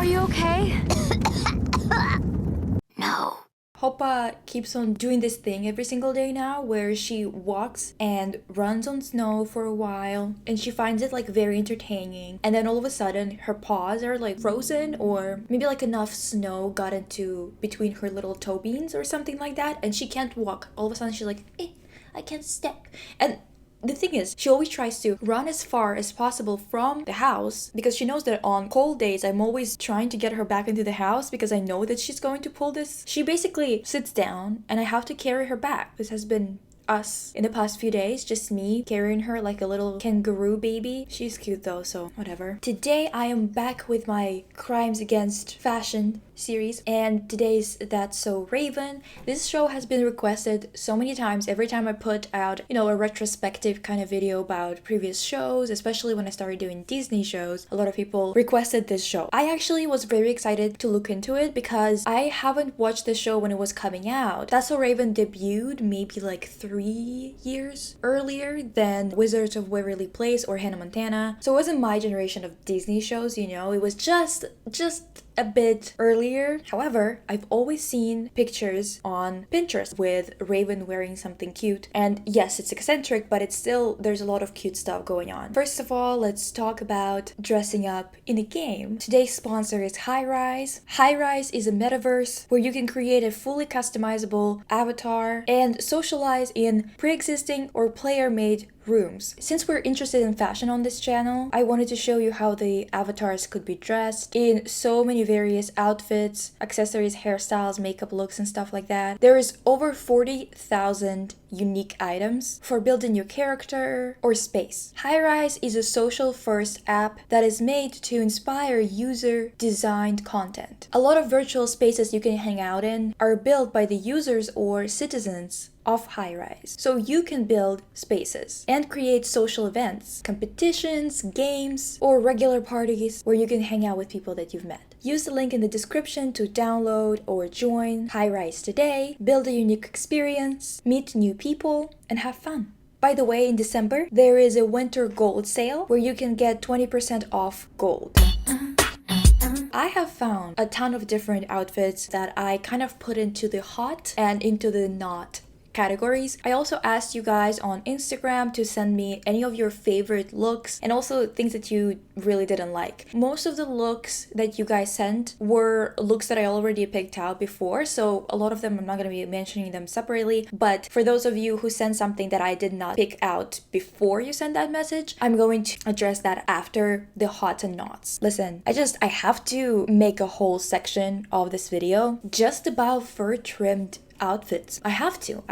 Are you okay? No. Hoppa keeps on doing this thing every single day now where she walks and runs on snow for a while and she finds it like very entertaining, and then all of a sudden her paws are like frozen, or maybe like enough snow got into between her little toe beans or something like that, and she can't walk. All of a sudden she's like, I can't step. And the thing is, she always tries to run as far as possible from the house because she knows that on cold days, I'm always trying to get her back into the house because I know that she's going to pull this. She basically sits down and I have to carry her back. This has been us in the past few days, just me carrying her like a little kangaroo baby. She's cute though, so whatever. Today I am back with my Crimes Against Fashion series, and today's That's So Raven. This show has been requested so many times. Every time I put out, a retrospective kind of video about previous shows, especially when I started doing Disney shows, a lot of people requested this show. I actually was very excited to look into it because I haven't watched the show when it was coming out. That's So Raven debuted maybe like 3 years earlier than Wizards of Waverly Place or Hannah Montana. So it wasn't my generation of Disney shows, it was just a bit earlier. However, I've always seen pictures on Pinterest with Raven wearing something cute. And yes, it's eccentric, but there's a lot of cute stuff going on. First of all, let's talk about dressing up in a game. Today's sponsor is High-Rise. High-Rise is a metaverse where you can create a fully customizable avatar and socialize in pre-existing or player-made rooms. Since we're interested in fashion on this channel, I wanted to show you how the avatars could be dressed in so many various outfits, accessories, hairstyles, makeup looks, and stuff like that. There is over 40,000 unique items for building your character or space. High-Rise is a social-first app that is made to inspire user-designed content. A lot of virtual spaces you can hang out in are built by the users or citizens of High-Rise. So you can build spaces and create social events, competitions, games, or regular parties where you can hang out with people that you've met. Use the link in the description to download or join High-Rise today, build a unique experience, meet new people, and have fun. By the way, in December, there is a winter gold sale where you can get 20% off gold. I have found a ton of different outfits that I kind of put into the hot and into the not categories. I also asked you guys on Instagram to send me any of your favorite looks and also things that you really didn't like. Most of the looks that you guys sent were looks that I already picked out before, so a lot of them I'm not going to be mentioning them separately, but for those of you who sent something that I did not pick out before you sent that message, I'm going to address that after the hot and nots. Listen, I have to make a whole section of this video just about fur trimmed outfits. I have to.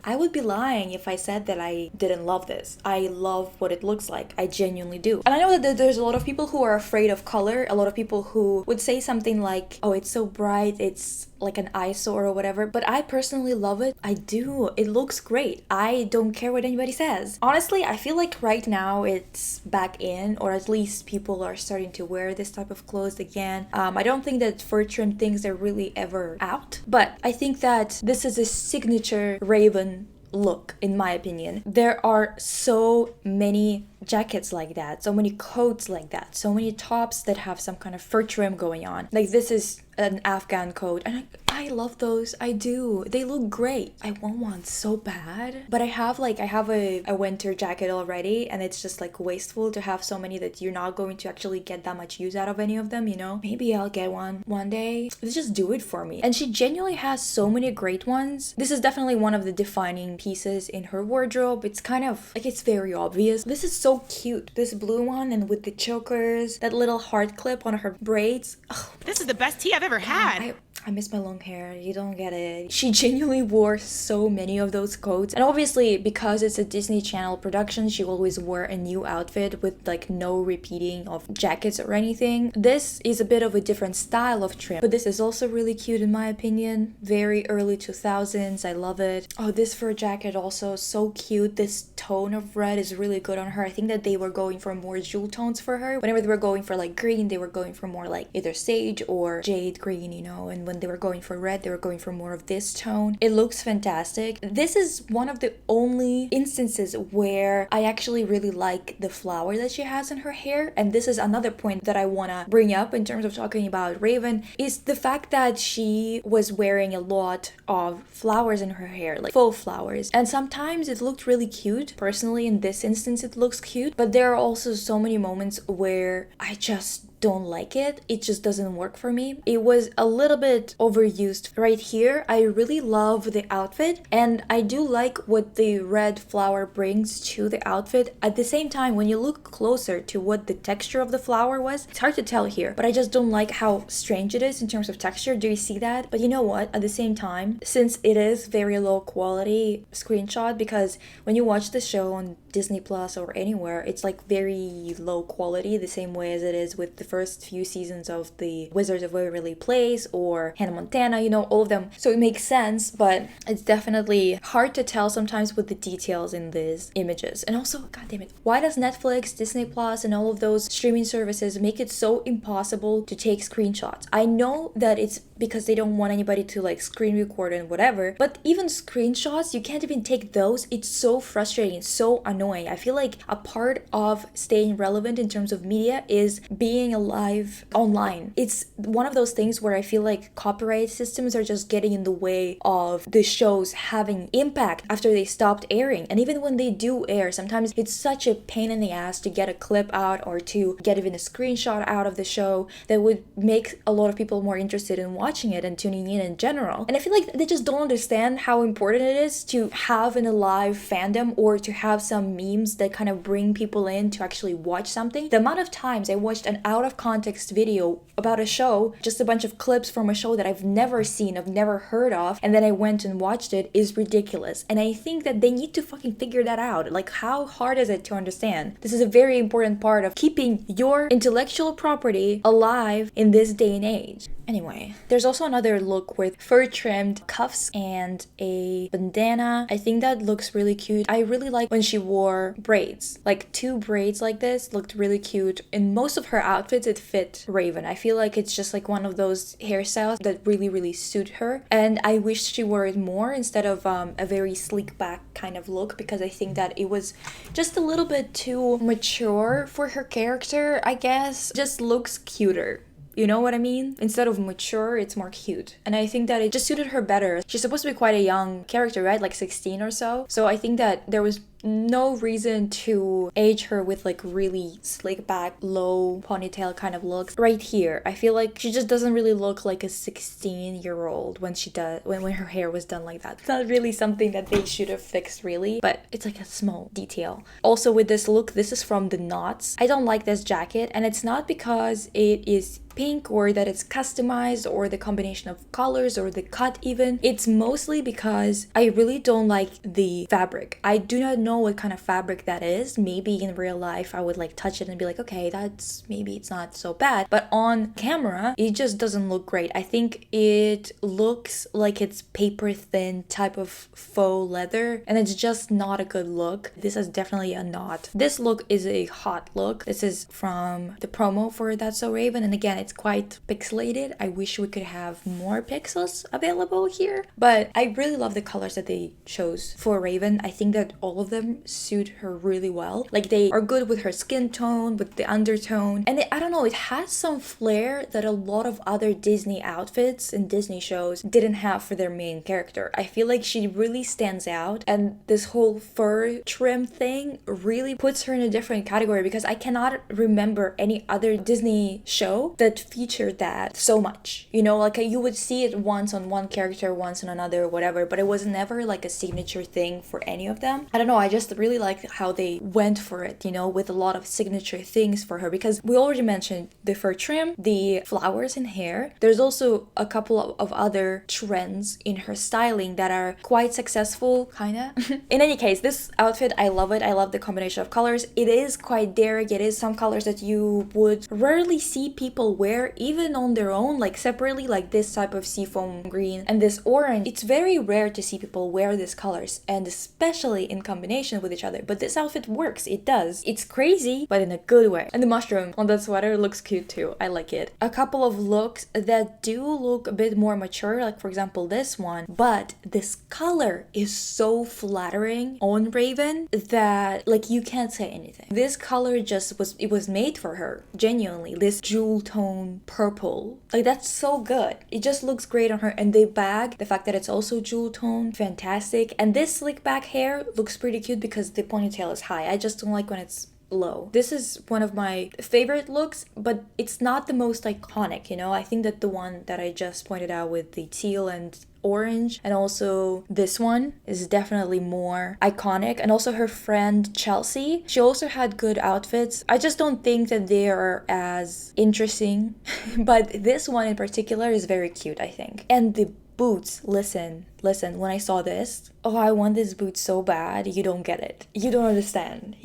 I would be lying if I said that I didn't love this. I love what it looks like. I genuinely do. And I know that there's a lot of people who are afraid of color, a lot of people who would say something like, oh, it's so bright, it's like an eyesore or whatever, but I personally love it. I do. It looks great. I don't care what anybody says. Honestly, I feel like right now it's back in, or at least people are starting to wear this type of clothes again. I don't think that fur trim things are really ever out, but I think that this is a signature Raven look, in my opinion. There are so many jackets like that, so many coats like that, so many tops that have some kind of fur trim going on. Like this is an Afghan coat, and I love those. I do. They look great. I want one so bad, but I have a winter jacket already, and it's just like wasteful to have so many that you're not going to actually get that much use out of any of them, Maybe I'll get one day. Let's just do it for me. And she genuinely has so many great ones. This is definitely one of the defining pieces in her wardrobe. It's kind of like, it's very obvious. This is so cute. This blue one, and with the chokers, that little heart clip on her braids. Oh, this is the best tea I've ever had. I miss my long hair. You don't get it. She genuinely wore so many of those coats. And obviously, because it's a Disney Channel production, she always wore a new outfit with like no repeating of jackets or anything. This is a bit of a different style of trim, but this is also really cute in my opinion. Very early 2000s. I love it. Oh, this fur jacket also so cute. This tone of red is really good on her. I think that they were going for more jewel tones for her. Whenever they were going for like green, they were going for more like either sage or jade green, and when they were going for red, they were going for more of this tone. It looks fantastic. This is one of the only instances where I actually really like the flower that she has in her hair. And this is another point that I want to bring up in terms of talking about Raven, is the fact that she was wearing a lot of flowers in her hair, like faux flowers. And sometimes it looked really cute. Personally, in this instance, it looks cute. But there are also so many moments where I just don't like it. It just doesn't work for me. It was a little bit overused. Right here, I really love the outfit, and I do like what the red flower brings to the outfit. At the same time, when you look closer to what the texture of the flower was, it's hard to tell here, but I just don't like how strange it is in terms of texture. Do you see that? But you know what? At the same time, since it is very low quality screenshot, because when you watch the show on Disney Plus or anywhere, it's like very low quality, the same way as it is with the first few seasons of the Wizards of Waverly Place or Hannah Montana, you know, all of them. So it makes sense, but it's definitely hard to tell sometimes with the details in these images. And also, god damn it, why does Netflix, Disney Plus, and all of those streaming services make it so impossible to take screenshots? I know that it's because they don't want anybody to like screen record and whatever, but even screenshots, you can't even take those. It's so frustrating, it's so annoying. I feel like a part of staying relevant in terms of media is being alive online. It's one of those things where I feel like copyright systems are just getting in the way of the shows having impact after they stopped airing. And even when they do air, sometimes it's such a pain in the ass to get a clip out or to get even a screenshot out of the show that would make a lot of people more interested in watching it and tuning in general. And I feel like they just don't understand how important it is to have an alive fandom or to have some memes that kind of bring people in to actually watch something. The amount of times I watched an out of context video about a show, just a bunch of clips from a show that I've never seen, I've never heard of, and then I went and watched it, is ridiculous. And I think that they need to fucking figure that out. Like, how hard is it to understand? This is a very important part of keeping your intellectual property alive in this day and age. Anyway, there's also another look with fur trimmed cuffs and a bandana. I think that looks really cute. I really like when she wore braids. Like 2 braids like this looked really cute. In most of her outfits, it fit Raven. I feel like it's just like one of those hairstyles that really suit her. And I wish she wore it more instead of a very sleek back kind of look, because I think that it was just a little bit too mature for her character, I guess. Just looks cuter. You know what I mean? Instead of mature, it's more cute. And I think that it just suited her better. She's supposed to be quite a young character, right? Like 16 or so. So I think that there was no reason to age her with like really slick back, low ponytail kind of looks. Right here, I feel like she just doesn't really look like a 16-year-old when she does when her hair was done like that. It's not really something that they should have fixed really, but it's like a small detail. Also with this look, this is from the Knots. I don't like this jacket, and it's not because it is pink or that it's customized or the combination of colors or the cut even. It's mostly because I really don't like the fabric. I do not know what kind of fabric that is. Maybe in real life I would like touch it and be like, okay, that's maybe it's not so bad, but on camera it just doesn't look great. I think it looks like it's paper thin type of faux leather, and it's just not a good look. This is definitely a knot. This look is a hot look. This is from the promo for That's So Raven, and again, it's quite pixelated. I wish we could have more pixels available here, but I really love the colors that they chose for Raven. I think that all of them suit her really well. Like, they are good with her skin tone, with the undertone, and I don't know, it has some flair that a lot of other Disney outfits and Disney shows didn't have for their main character. I feel like she really stands out, and this whole fur trim thing really puts her in a different category, because I cannot remember any other Disney show that featured that so much. You know, like you would see it once on one character, once on another, whatever, but it was never like a signature thing for any of them. I don't know, I just really like how they went for it, you know, with a lot of signature things for her, because we already mentioned the fur trim, the flowers in hair. There's also a couple of other trends in her styling that are quite successful, kinda. In any case, this outfit, I love it. I love the combination of colors. It is quite daring. It is some colors that you would rarely see people wear even on their own, like separately, like this type of seafoam green and this orange. It's very rare to see people wear these colors, and especially in combination combination with each other. But this outfit works. It does. It's crazy, but in a good way. And the mushroom on that sweater looks cute too. I like it. A couple of looks that do look a bit more mature, like for example this one, but this color is so flattering on Raven that like you can't say anything. This color just was made for her, genuinely. This jewel tone purple, like that's so good. It just looks great on her. And the bag, the fact that it's also jewel tone, fantastic. And this slick back hair looks pretty cute because the ponytail is high. I just don't like when it's low. This is one of my favorite looks, but it's not the most iconic, you know? I think that the one that I just pointed out with the teal and orange and also this one is definitely more iconic. And also her friend Chelsea, she also had good outfits. I just don't think that they are as interesting but this one in particular is very cute, I think. And the boots, listen, when I saw this, oh, I want this boot so bad. You don't get it. You don't understand.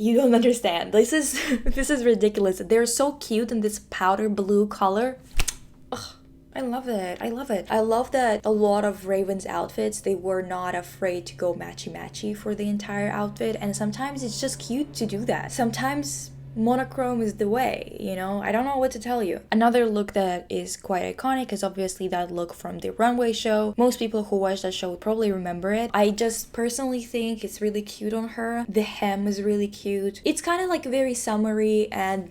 This is ridiculous. They're so cute in this powder blue color. Ugh, I love it. I love that a lot of Raven's outfits, they were not afraid to go matchy for the entire outfit. And sometimes it's just cute to do that. Sometimes monochrome is the way, you know? I don't know what to tell you. Another look that is quite iconic is obviously that look from the runway show. Most people who watch that show would probably remember it. I just personally think it's really cute on her. The hem is really cute. It's kind of like very summery and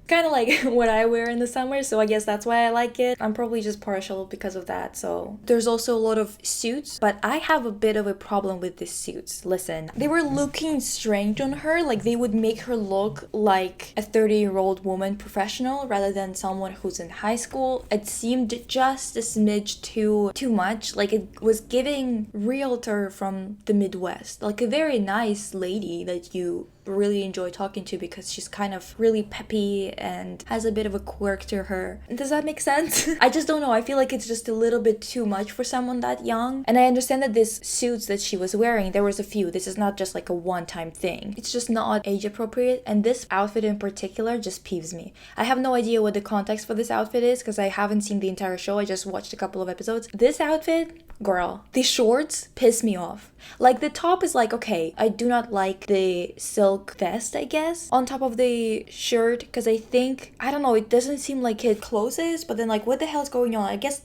kind of like what I wear in the summer, so I guess that's why I like it. I'm probably just partial because of that. So there's also a lot of suits, but I have a bit of a problem with these suits. Listen, they were looking strange on her, like they would make her look like a 30-year-old woman professional rather than someone who's in high school. It seemed just a smidge too much, like it was giving realtor from the Midwest, like a very nice lady that you really enjoy talking to because she's kind of really peppy and has a bit of a quirk to her. Does that make sense? I just don't know. I feel like it's just a little bit too much for someone that young. And I understand that these suits that she was wearing, there was a few. This is not just like a one-time thing. It's just not age appropriate. And this outfit in particular just peeves me. I have no idea what the context for this outfit is because I haven't seen the entire show. I just watched a couple of episodes. This outfit, girl, the shorts piss me off. Like the top is like, okay, I do not like the silk vest, I guess, on top of the shirt because I think, I don't know, it doesn't seem like it closes, but then like what the hell's going on? I guess,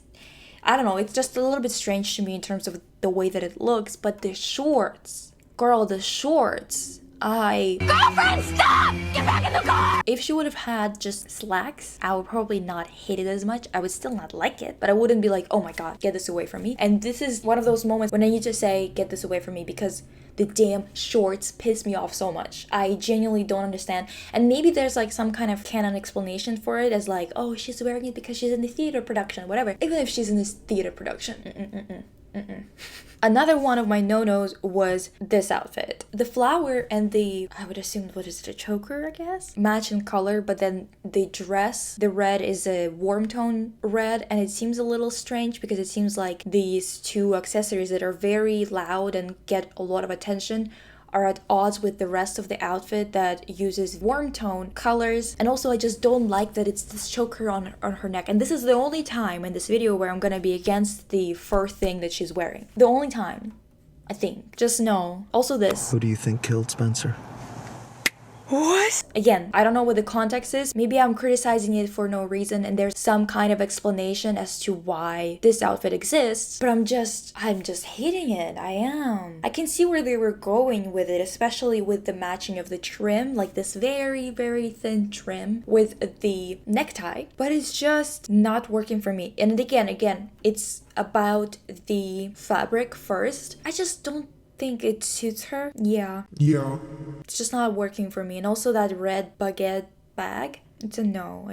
I don't know, it's just a little bit strange to me in terms of the way that it looks, but the shorts, girl, the shorts, Girlfriend, stop! Get back in the car! If she would have had just slacks, I would probably not hate it as much. I would still not like it, but I wouldn't be like, oh my god, get this away from me. And this is one of those moments when I need to say, get this away from me, because the damn shorts piss me off so much. I genuinely don't understand. And maybe there's like some kind of canon explanation for it as like, oh, she's wearing it because she's in the theater production, whatever. Even if she's in this theater production. Another one of my no-nos was this outfit. The flower and the, I would assume, what is it, a choker, I guess? Match in color, but then the dress, the red is a warm tone red, and it seems a little strange because it seems like these two accessories that are very loud and get a lot of attention are at odds with the rest of the outfit that uses warm tone colors. And also I just don't like that it's this choker on her neck. And this is the only time in this video where I'm gonna be against the fur thing that she's wearing. The only time, I think. Just know. Also this. Who do you think killed Spencer? What? Again, I don't know what the context is. Maybe I'm criticizing it for no reason and there's some kind of explanation as to why this outfit exists, but I'm just hating it. I am. I can see where they were going with it, especially with the matching of the trim, like this very, very thin trim with the necktie, but it's just not working for me. And again, it's about the fabric first. I just don't think it suits her. Yeah. It's just not working for me. And also that red baguette bag. It's a no.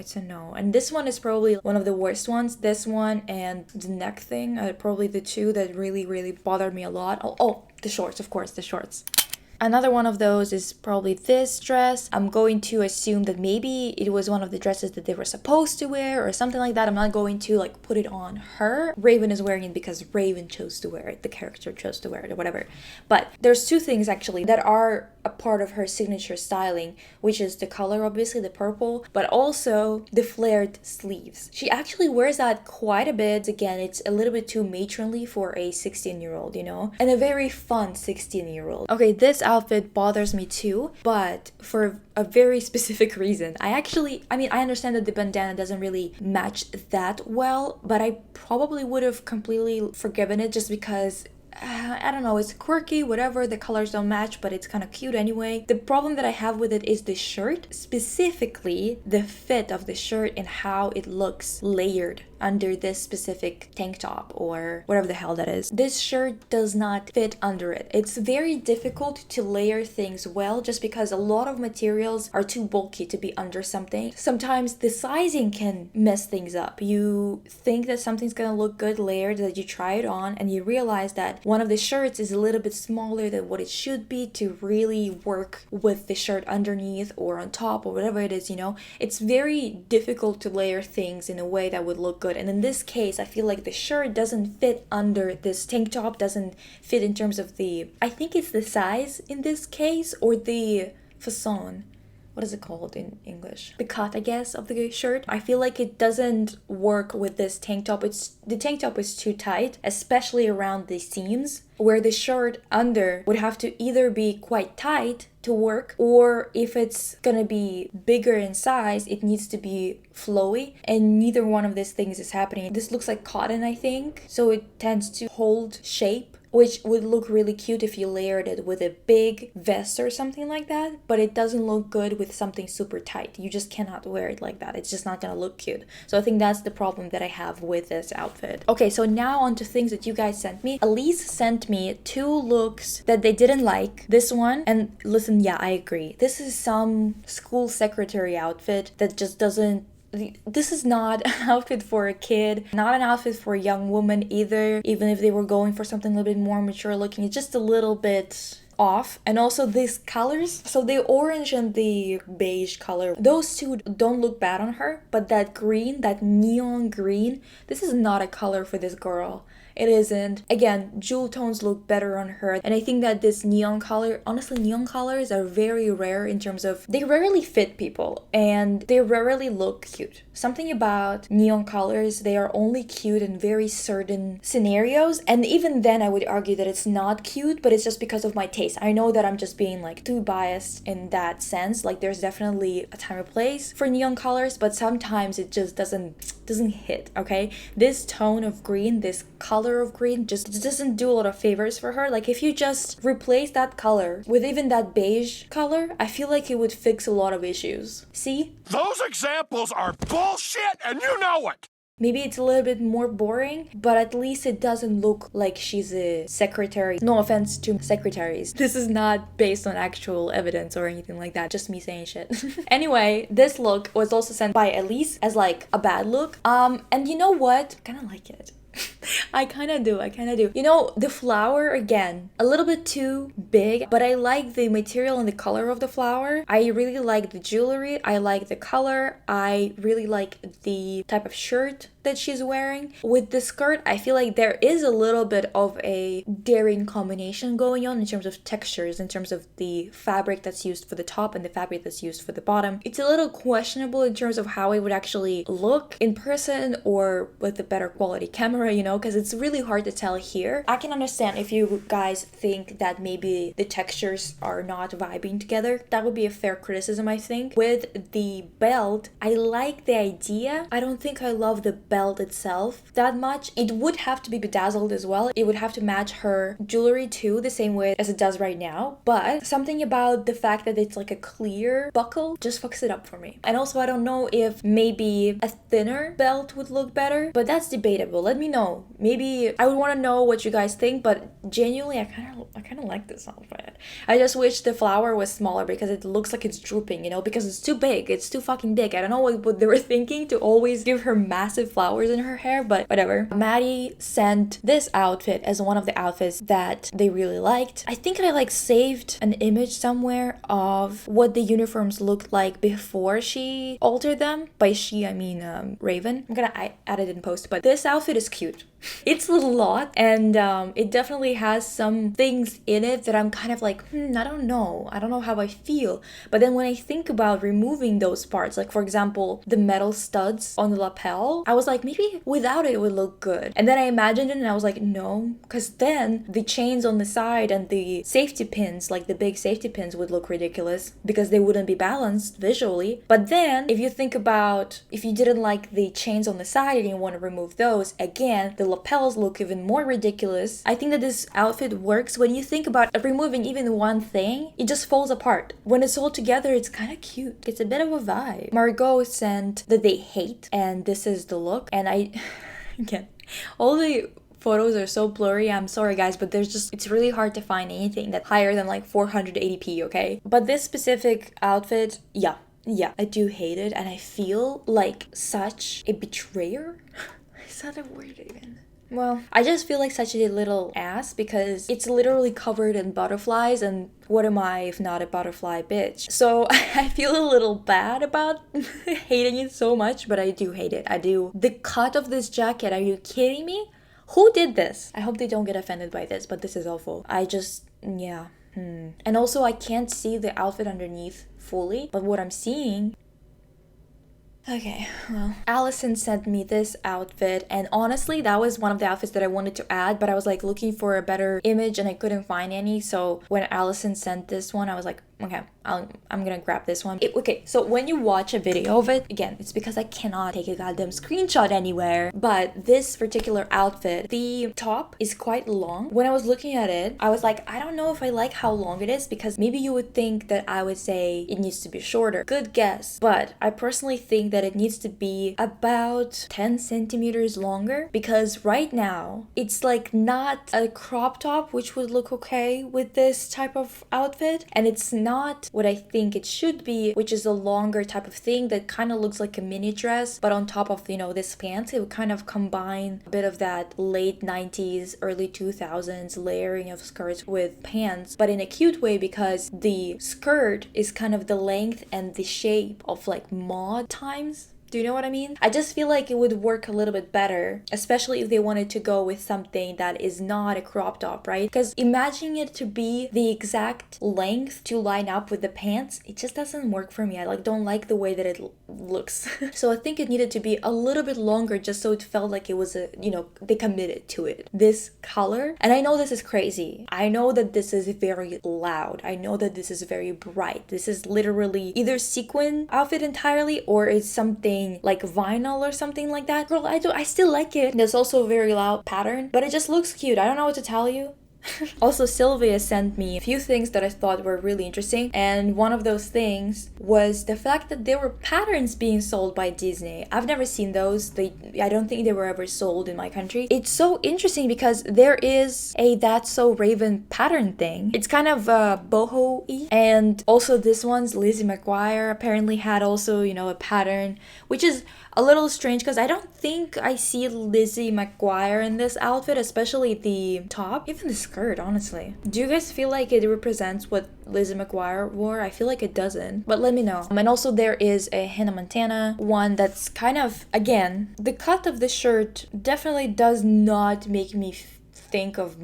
And this one is probably one of the worst ones. This one and the neck thing are probably the two that really, really bothered me a lot. Oh, the shorts, of course, the shorts. Another one of those is probably this dress. I'm going to assume that maybe it was one of the dresses that they were supposed to wear or something like that. I'm not going to like put it on her. Raven is wearing it because Raven chose to wear it. The character chose to wear it or whatever. But there's two things actually that are a part of her signature styling, which is the color, obviously the purple, but also the flared sleeves. She actually wears that quite a bit. Again, it's a little bit too matronly for a 16-year-old, you know, and a very fun 16-year-old. Okay, this outfit bothers me too, but for a very specific reason. I understand that the bandana doesn't really match that well, but I probably would have completely forgiven it just because I don't know, it's quirky, whatever, the colors don't match, but it's kind of cute anyway. The problem that I have with it is the shirt, specifically the fit of the shirt and how it looks layered under this specific tank top or whatever the hell that is. This shirt does not fit under it. It's very difficult to layer things well just because a lot of materials are too bulky to be under something. Sometimes the sizing can mess things up. You think that something's gonna look good layered, that you try it on and you realize that one of the shirts is a little bit smaller than what it should be to really work with the shirt underneath or on top or whatever it is, you know. It's very difficult to layer things in a way that would look good. And in this case, I feel like the shirt doesn't fit under this tank top, doesn't fit in terms of I think it's the size in this case, or the façon. What is it called in English? The cut, I guess, of the shirt. I feel like it doesn't work with this tank top. The tank top is too tight, especially around the seams, where the shirt under would have to either be quite tight to work, or if it's gonna be bigger in size, it needs to be flowy, and neither one of these things is happening. This looks like cotton, I think, so it tends to hold shape, which would look really cute if you layered it with a big vest or something like that, but it doesn't look good with something super tight. You just cannot wear it like that. It's just not gonna look cute. So I think that's the problem that I have with this outfit. Okay, so now on to things that you guys sent me. Elise sent me 2 looks that they didn't like. This one, and listen, yeah, I agree. This is some school secretary outfit that just doesn't. This is not an outfit for a kid, not an outfit for a young woman either, even if they were going for something a little bit more mature looking. It's just a little bit off. And also these colors, so the orange and the beige color, those two don't look bad on her, but that green, that neon green, this is not a color for this girl. It isn't. Again, jewel tones look better on her. And I think that this neon color, honestly, neon colors are very rare in terms of, they rarely fit people and they rarely look cute. Something about neon colors, they are only cute in very certain scenarios. And even then I would argue that it's not cute, but it's just because of my taste. I know that I'm just being like too biased in that sense. Like there's definitely a time and place for neon colors, but sometimes it just doesn't hit, okay? This tone of green, this color of green just doesn't do a lot of favors for her. Like if you just replace that color with even that beige color, I feel like it would fix a lot of issues. See? Those examples are bullshit and you know it! Maybe it's a little bit more boring, but at least it doesn't look like she's a secretary. No offense to secretaries. This is not based on actual evidence or anything like that. Just me saying shit. Anyway, this look was also sent by Elise as like a bad look. And you know what? I kind of like it. I kind of do. You know, the flower, again, a little bit too big, but I like the material and the color of the flower. I really like the jewelry. I like the color. I really like the type of shirt that she's wearing. With the skirt, I feel like there is a little bit of a daring combination going on in terms of textures, in terms of the fabric that's used for the top and the fabric that's used for the bottom. It's a little questionable in terms of how it would actually look in person or with a better quality camera, you know, because it's really hard to tell here. I can understand if you guys think that maybe the textures are not vibing together. That would be a fair criticism, I think. With the belt, I like the idea. I don't think I love the belt itself that much. It would have to be bedazzled as well. It would have to match her jewelry too, the same way as it does right now. But something about the fact that it's like a clear buckle just fucks it up for me. And also, I don't know if maybe a thinner belt would look better, but that's debatable. Let me know. Maybe I would want to know what you guys think, but genuinely, I kind of like this outfit. I just wish the flower was smaller because it looks like it's drooping, you know, because it's too big. It's too fucking big. I don't know what they were thinking to always give her massive flowers in her hair, but whatever. Maddie sent this outfit as one of the outfits that they really liked. I think I like saved an image somewhere of what the uniforms looked like before she altered them. By she, I mean Raven. I'm gonna add it in post, but this outfit is cute. It's a lot, and it definitely has some things in it that I'm kind of like, I don't know. I don't know how I feel. But then when I think about removing those parts, like for example, the metal studs on the lapel, I was like, maybe without it would look good. And then I imagined it and I was like, no, because then the chains on the side and the safety pins, like the big safety pins, would look ridiculous because they wouldn't be balanced visually. But then if you think about, if you didn't like the chains on the side and you want to remove those, again, the lapels look even more ridiculous. I think that this outfit works when you think about removing even one thing, it just falls apart. When it's all together, it's kind of cute. It's a bit of a vibe. Margot sent that they hate, and this is the look. And I, again, all the photos are so blurry. I'm sorry guys, but it's really hard to find anything that's higher than like 480p, okay? But this specific outfit, yeah, I do hate it, and I feel like such a betrayer. Is that a word even? Well, I just feel like such a little ass because it's literally covered in butterflies, and what am I if not a butterfly bitch? So I feel a little bad about hating it so much, but I do hate it. I do. The cut of this jacket, are you kidding me? Who did this? I hope they don't get offended by this, but this is awful. Yeah. And also I can't see the outfit underneath fully, but what I'm seeing. Okay, well, Allison sent me this outfit, and honestly, that was one of the outfits that I wanted to add, but I was like looking for a better image and I couldn't find any. So when Allison sent this one, I was like, okay, I'm gonna grab this one. Okay, so when you watch a video of it, again, it's because I cannot take a goddamn screenshot anywhere, but this particular outfit, the top is quite long. When I was looking at it, I was like, I don't know if I like how long it is, because maybe you would think that I would say it needs to be shorter. Good guess. But I personally think that it needs to be about 10 centimeters longer, because right now it's like not a crop top, which would look okay with this type of outfit, and it's not what I think it should be, which is a longer type of thing that kind of looks like a mini dress, but on top of, this pants, it would kind of combine a bit of that late 90s, early 2000s layering of skirts with pants, but in a cute way, because the skirt is kind of the length and the shape of like mod times. Do you know what I mean? I just feel like it would work a little bit better, especially if they wanted to go with something that is not a crop top, right? Because imagining it to be the exact length to line up with the pants, it just doesn't work for me. I don't like the way that it looks. So I think it needed to be a little bit longer just so it felt like it was they committed to it. This color, and I know this is crazy. I know that this is very loud. I know that this is very bright. This is literally either sequin outfit entirely or it's something like vinyl or something like that. Girl, I still like it. There's also a very loud pattern, but it just looks cute. I don't know what to tell you. Also, Sylvia sent me a few things that I thought were really interesting, and one of those things was the fact that there were patterns being sold by Disney. I've never seen those. I don't think they were ever sold in my country. It's so interesting because there is a That's So Raven pattern thing. It's kind of boho-y, and also this one's Lizzie McGuire apparently had also, a pattern, which is a little strange because I don't think I see Lizzie McGuire in this outfit, especially the top, even the skirt, honestly. Do you guys feel like it represents what Lizzie McGuire wore? I feel like it doesn't, but let me know. And also there is a Hannah Montana one that's kind of, again, the cut of the shirt definitely does not make me think of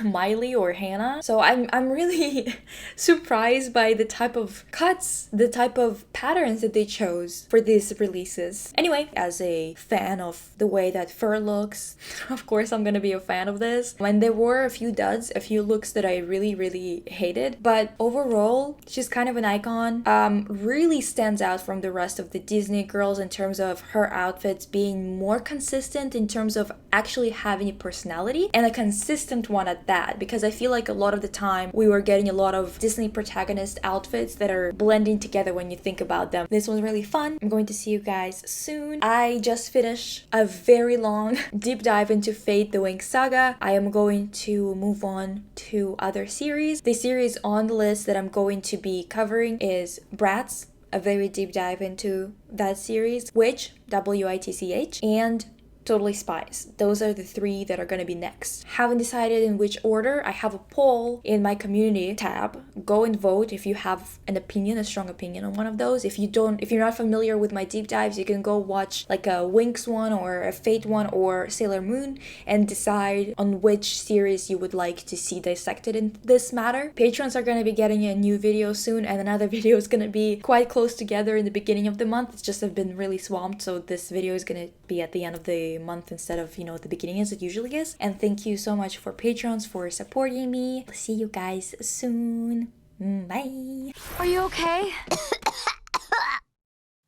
Miley or Hannah. So I'm really surprised by the type of cuts, the type of patterns that they chose for these releases. Anyway, as a fan of the way that fur looks, of course I'm gonna be a fan of this. When there were a few duds, a few looks that I really, really hated, but overall, she's kind of an icon. Really stands out from the rest of the Disney girls in terms of her outfits being more consistent in terms of actually having a personality, and a consistent one at that, because I feel like a lot of the time we were getting a lot of Disney protagonist outfits that are blending together when you think about them. This was really fun. I'm going to see you guys soon. I just finished a very long deep dive into Fate the Winx Saga. I am going to move on to other series. The series on the list that I'm going to be covering is Bratz, a very deep dive into that series, Witch, WITCH, and Totally Spies. Those are the 3 that are gonna be next. Haven't decided in which order. I have a poll in my community tab. Go and vote if you have an opinion, a strong opinion on one of those. If you're not familiar with my deep dives, you can go watch like a Winx one or a Fate one or Sailor Moon and decide on which series you would like to see dissected in this matter. Patrons are gonna be getting a new video soon, and another video is gonna be quite close together in the beginning of the month. It's just I've been really swamped, so this video is gonna be at the end of the month instead of, the beginning as it usually is. And thank you so much for patrons for supporting me. See you guys soon. Bye. Are you okay?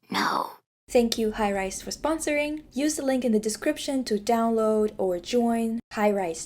No. Thank you, High Rise, for sponsoring. Use the link in the description to download or join High Rise